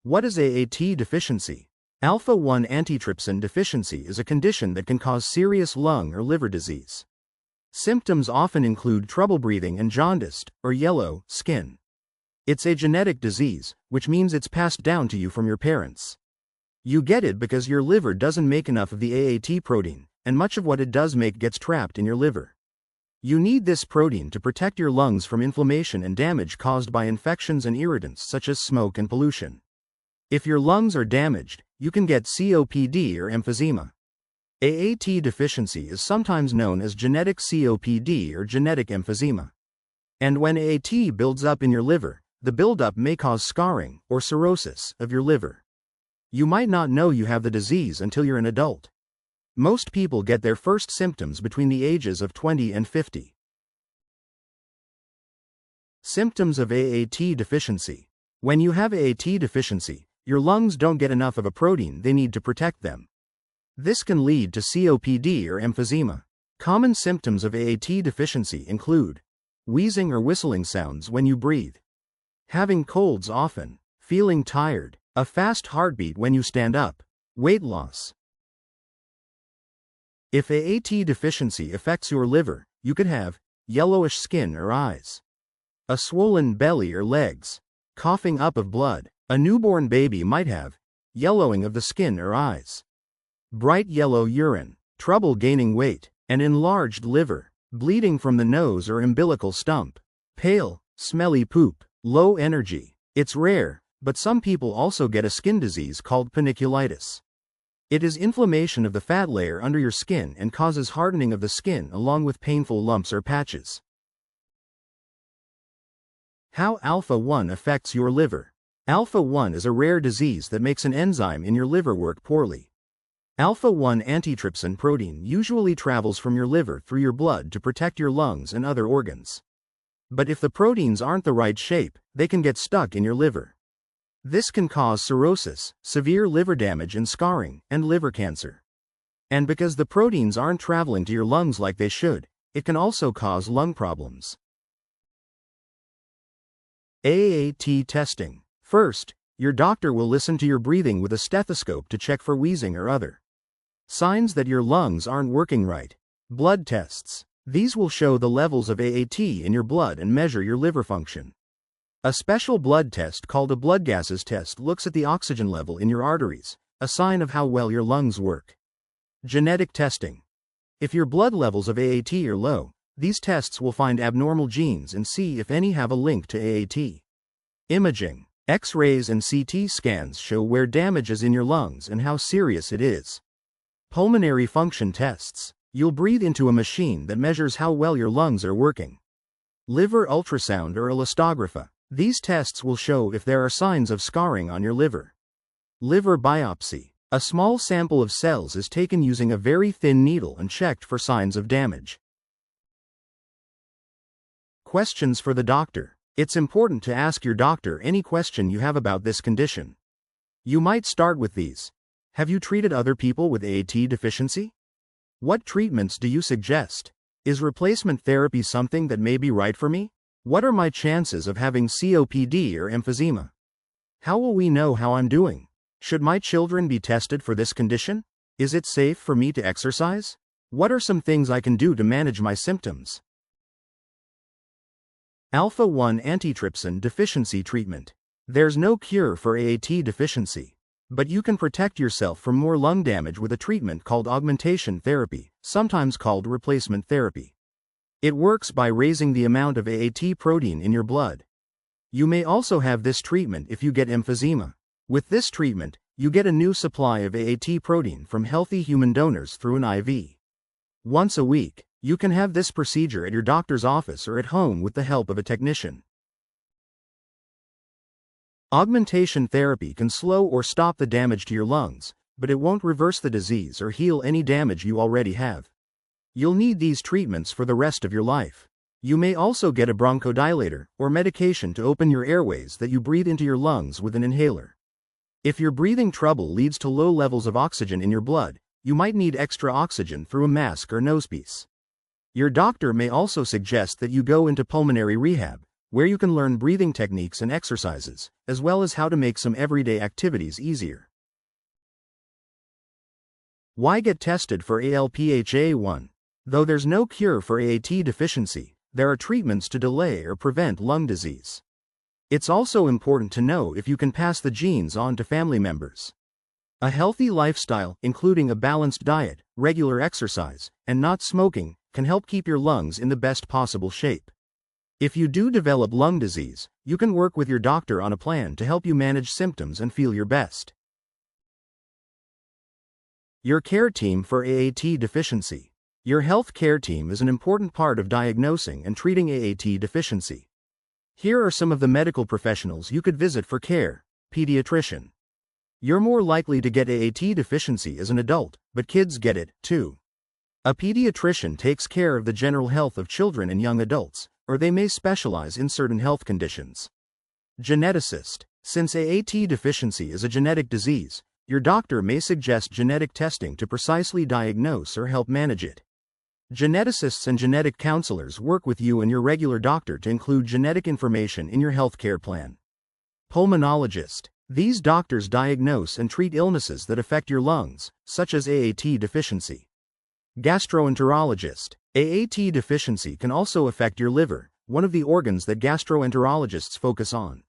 What is AAT deficiency? Alpha-1 antitrypsin deficiency is a condition that can cause serious lung or liver disease. Symptoms often include trouble breathing and jaundiced, or yellow, skin. It's a genetic disease, which means it's passed down to you from your parents. You get it because your liver doesn't make enough of the AAT protein, and much of what it does make gets trapped in your liver. You need this protein to protect your lungs from inflammation and damage caused by infections and irritants such as smoke and pollution. If your lungs are damaged, you can get COPD or emphysema. AAT deficiency is sometimes known as genetic COPD or genetic emphysema. And when AAT builds up in your liver, the buildup may cause scarring or cirrhosis of your liver. You might not know you have the disease until you're an adult. Most people get their first symptoms between the ages of 20 and 50. Symptoms of AAT deficiency. When you have AAT deficiency, your lungs don't get enough of a protein they need to protect them. This can lead to COPD or emphysema. Common symptoms of AAT deficiency include wheezing or whistling sounds when you breathe, having colds often, feeling tired, a fast heartbeat when you stand up, weight loss. If AAT deficiency affects your liver, you could have yellowish skin or eyes, a swollen belly or legs, coughing up of blood. A newborn baby might have yellowing of the skin or eyes, bright yellow urine, trouble gaining weight, an enlarged liver, bleeding from the nose or umbilical stump, pale, smelly poop, low energy. It's rare, but some people also get a skin disease called panniculitis. It is inflammation of the fat layer under your skin and causes hardening of the skin along with painful lumps or patches. How alpha-1 affects your liver. Alpha-1 is a rare disease that makes an enzyme in your liver work poorly. Alpha-1 antitrypsin protein usually travels from your liver through your blood to protect your lungs and other organs. But if the proteins aren't the right shape, they can get stuck in your liver. This can cause cirrhosis, severe liver damage and scarring, and liver cancer. And because the proteins aren't traveling to your lungs like they should, it can also cause lung problems. AAT testing. First, your doctor will listen to your breathing with a stethoscope to check for wheezing or other signs that your lungs aren't working right. Blood tests. These will show the levels of AAT in your blood and measure your liver function. A special blood test called a blood gases test looks at the oxygen level in your arteries, a sign of how well your lungs work. Genetic testing. If your blood levels of AAT are low, these tests will find abnormal genes and see if any have a link to AAT. Imaging. X-rays and CT scans show where damage is in your lungs and how serious it is. Pulmonary function tests. You'll breathe into a machine that measures how well your lungs are working. Liver ultrasound or elastography. These tests will show if there are signs of scarring on your liver. Liver biopsy. A small sample of cells is taken using a very thin needle and checked for signs of damage. Questions for the doctor. It's important to ask your doctor any question you have about this condition. You might start with these. Have you treated other people with AAT deficiency? What treatments do you suggest? Is replacement therapy something that may be right for me? What are my chances of having COPD or emphysema? How will we know how I'm doing? Should my children be tested for this condition? Is it safe for me to exercise? What are some things I can do to manage my symptoms? Alpha-1 antitrypsin deficiency treatment. There's no cure for AAT deficiency, but you can protect yourself from more lung damage with a treatment called augmentation therapy, sometimes called replacement therapy. It works by raising the amount of AAT protein in your blood. You may also have this treatment if you get emphysema. With this treatment, you get a new supply of AAT protein from healthy human donors through an IV. Once a week, you can have this procedure at your doctor's office or at home with the help of a technician. Augmentation therapy can slow or stop the damage to your lungs, but it won't reverse the disease or heal any damage you already have. You'll need these treatments for the rest of your life. You may also get a bronchodilator or medication to open your airways that you breathe into your lungs with an inhaler. If your breathing trouble leads to low levels of oxygen in your blood, you might need extra oxygen through a mask or nosepiece. Your doctor may also suggest that you go into pulmonary rehab, where you can learn breathing techniques and exercises, as well as how to make some everyday activities easier. Why get tested for ALPHA1? Though there's no cure for AAT deficiency, there are treatments to delay or prevent lung disease. It's also important to know if you can pass the genes on to family members. A healthy lifestyle, including a balanced diet, regular exercise, and not smoking, can help keep your lungs in the best possible shape. If you do develop lung disease, you can work with your doctor on a plan to help you manage symptoms and feel your best. Your care team for AAT deficiency. Your health care team is an important part of diagnosing and treating AAT deficiency. Here are some of the medical professionals you could visit for care. Pediatrician. You're more likely to get AAT deficiency as an adult, but kids get it, too. A pediatrician takes care of the general health of children and young adults, or they may specialize in certain health conditions. Geneticist. Since AAT deficiency is a genetic disease, your doctor may suggest genetic testing to precisely diagnose or help manage it. Geneticists and genetic counselors work with you and your regular doctor to include genetic information in your healthcare plan. Pulmonologist. These doctors diagnose and treat illnesses that affect your lungs, such as AAT deficiency. Gastroenterologist. AAT deficiency can also affect your liver, one of the organs that gastroenterologists focus on.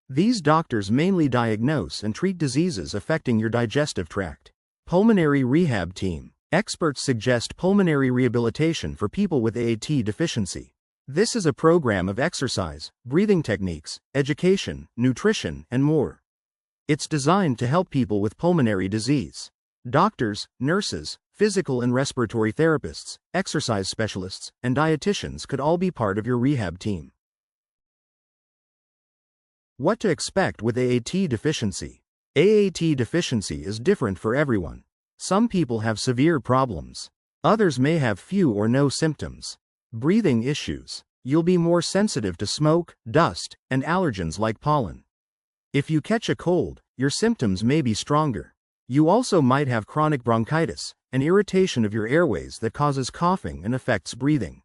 These doctors mainly diagnose and treat diseases affecting your digestive tract. Pulmonary rehab team. Experts suggest pulmonary rehabilitation for people with AAT deficiency. This is a program of exercise, breathing techniques, education, nutrition, and more. It's designed to help people with pulmonary disease. Doctors, nurses, physical and respiratory therapists, exercise specialists, and dietitians could all be part of your rehab team. What to expect with AAT deficiency? AAT deficiency is different for everyone. Some people have severe problems. Others may have few or no symptoms. Breathing issues. You'll be more sensitive to smoke, dust, and allergens like pollen. If you catch a cold, your symptoms may be stronger. You also might have chronic bronchitis, an irritation of your airways that causes coughing and affects breathing.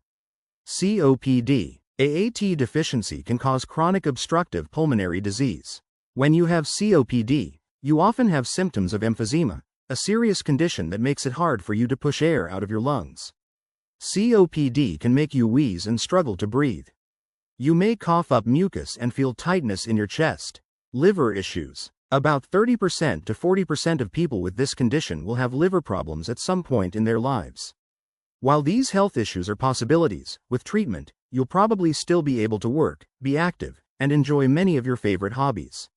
COPD. AAT deficiency can cause chronic obstructive pulmonary disease. When you have COPD, you often have symptoms of emphysema, a serious condition that makes it hard for you to push air out of your lungs. COPD can make you wheeze and struggle to breathe. You may cough up mucus and feel tightness in your chest. Liver issues. About 30% to 40% of people with this condition will have liver problems at some point in their lives. While these health issues are possibilities, with treatment, you'll probably still be able to work, be active, and enjoy many of your favorite hobbies.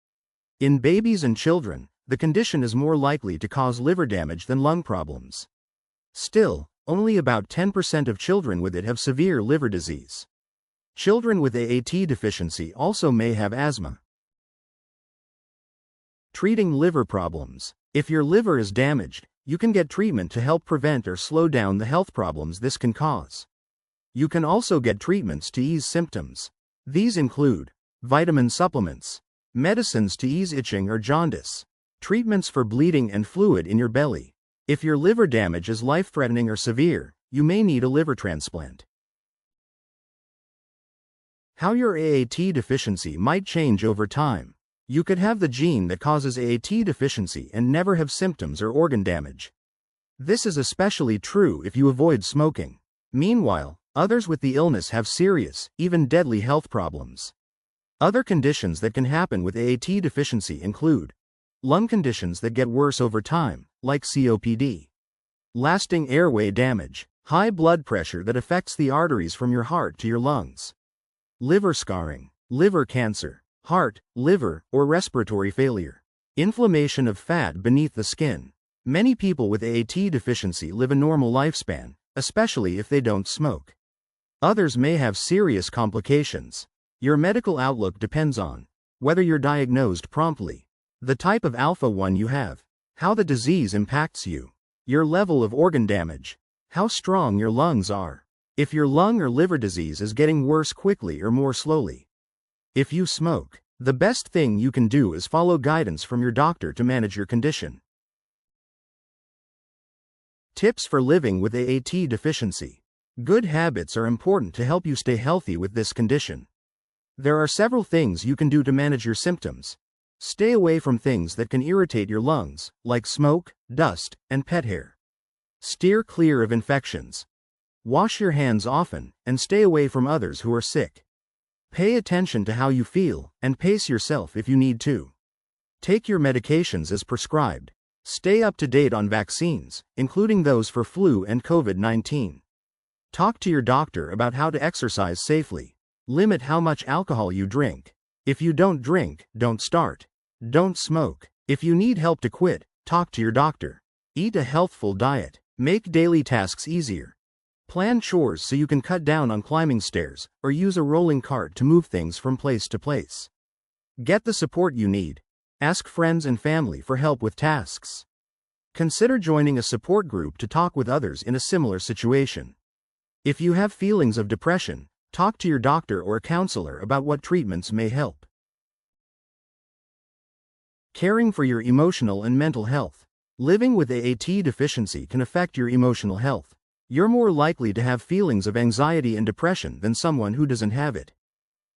In babies and children, the condition is more likely to cause liver damage than lung problems. Still, only about 10% of children with it have severe liver disease. Children with AAT deficiency also may have asthma. Treating liver problems. If your liver is damaged, you can get treatment to help prevent or slow down the health problems this can cause. You can also get treatments to ease symptoms. These include vitamin supplements, medicines to ease itching or jaundice, treatments for bleeding and fluid in your belly. If your liver damage is life-threatening or severe, you may need a liver transplant. How your AAT deficiency might change over time. You could have the gene that causes AAT deficiency and never have symptoms or organ damage. This is especially true if you avoid smoking. Meanwhile, others with the illness have serious, even deadly health problems. Other conditions that can happen with AAT deficiency include lung conditions that get worse over time, like COPD, lasting airway damage, high blood pressure that affects the arteries from your heart to your lungs, liver scarring, liver cancer, heart, liver, or respiratory failure, inflammation of fat beneath the skin. Many people with AAT deficiency live a normal lifespan, especially if they don't smoke. Others may have serious complications. Your medical outlook depends on whether you're diagnosed promptly, the type of alpha-1 you have, how the disease impacts you, your level of organ damage, how strong your lungs are, if your lung or liver disease is getting worse quickly or more slowly. If you smoke, the best thing you can do is follow guidance from your doctor to manage your condition. Tips for living with AAT deficiency. Good habits are important to help you stay healthy with this condition. There are several things you can do to manage your symptoms. Stay away from things that can irritate your lungs, like smoke, dust, and pet hair. Steer clear of infections. Wash your hands often, and stay away from others who are sick. Pay attention to how you feel, and pace yourself if you need to. Take your medications as prescribed. Stay up to date on vaccines, including those for flu and COVID-19. Talk to your doctor about how to exercise safely. Limit how much alcohol you drink. If you don't drink, don't start. Don't smoke. If you need help to quit, talk to your doctor. Eat a healthful diet. Make daily tasks easier. Plan chores so you can cut down on climbing stairs, or use a rolling cart to move things from place to place. Get the support you need. Ask friends and family for help with tasks. Consider joining a support group to talk with others in a similar situation. If you have feelings of depression, talk to your doctor or a counselor about what treatments may help. Caring for your emotional and mental health. Living with AAT deficiency can affect your emotional health. You're more likely to have feelings of anxiety and depression than someone who doesn't have it.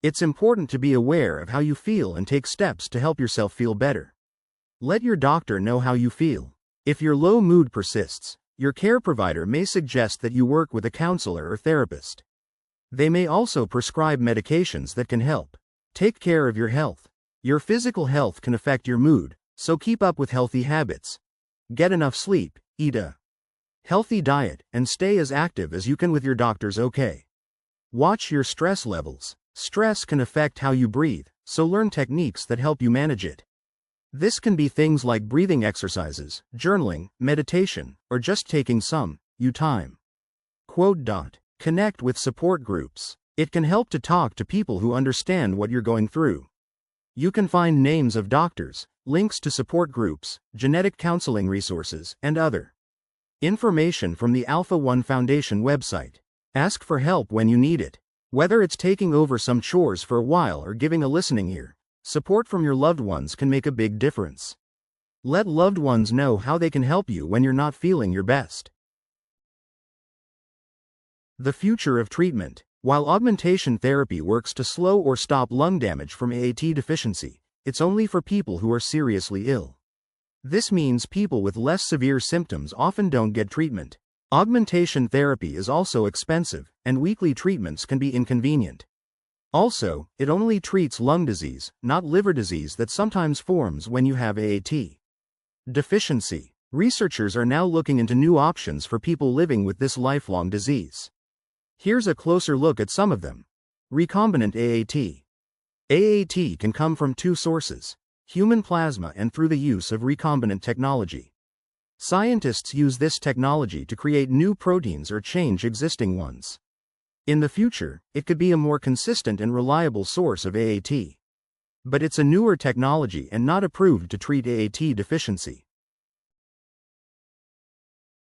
It's important to be aware of how you feel and take steps to help yourself feel better. Let your doctor know how you feel. If your low mood persists, your care provider may suggest that you work with a counselor or therapist. They may also prescribe medications that can help. Take care of your health. Your physical health can affect your mood, so keep up with healthy habits. Get enough sleep, eat a healthy diet, and stay as active as you can with your doctor's okay. Watch your stress levels. Stress can affect how you breathe, so learn techniques that help you manage it. This can be things like breathing exercises, journaling, meditation, or just taking some you time. Connect with support groups. It can help to talk to people who understand what you're going through. You can find names of doctors, links to support groups, genetic counseling resources, and other information from the Alpha One Foundation website. Ask for help when you need it. Whether it's taking over some chores for a while or giving a listening ear, support from your loved ones can make a big difference. Let loved ones know how they can help you when you're not feeling your best. The future of treatment. While augmentation therapy works to slow or stop lung damage from AAT deficiency, it's only for people who are seriously ill. This means people with less severe symptoms often don't get treatment. Augmentation therapy is also expensive, and weekly treatments can be inconvenient. Also, it only treats lung disease, not liver disease that sometimes forms when you have AAT deficiency. Researchers are now looking into new options for people living with this lifelong disease. Here's a closer look at some of them. Recombinant AAT. AAT can come from two sources: human plasma and through the use of recombinant technology. Scientists use this technology to create new proteins or change existing ones. In the future, it could be a more consistent and reliable source of AAT. But it's a newer technology and not approved to treat AAT deficiency.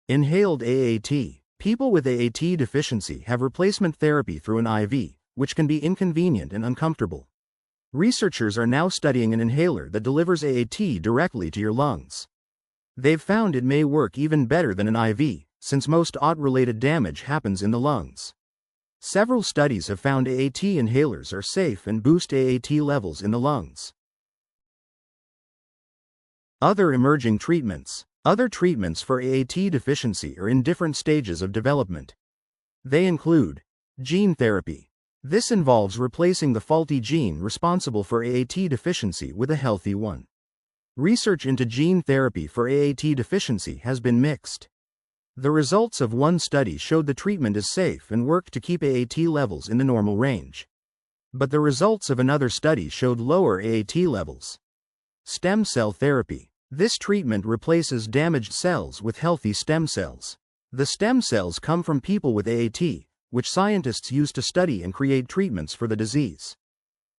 Inhaled AAT. People with AAT deficiency have replacement therapy through an IV, which can be inconvenient and uncomfortable. Researchers are now studying an inhaler that delivers AAT directly to your lungs. They've found it may work even better than an IV, since most AAT-related damage happens in the lungs. Several studies have found AAT inhalers are safe and boost AAT levels in the lungs. Other emerging treatments. Other treatments for AAT deficiency are in different stages of development. They include gene therapy. This involves replacing the faulty gene responsible for AAT deficiency with a healthy one. Research into gene therapy for AAT deficiency has been mixed. The results of one study showed the treatment is safe and worked to keep AAT levels in the normal range. But the results of another study showed lower AAT levels. Stem cell therapy. This treatment replaces damaged cells with healthy stem cells. The stem cells come from people with AAT, which scientists use to study and create treatments for the disease.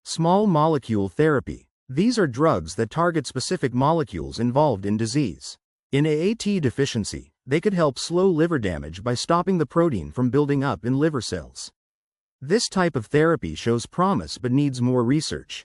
Small molecule therapy. These are drugs that target specific molecules involved in disease. In AAT deficiency, they could help slow liver damage by stopping the protein from building up in liver cells. This type of therapy shows promise but needs more research.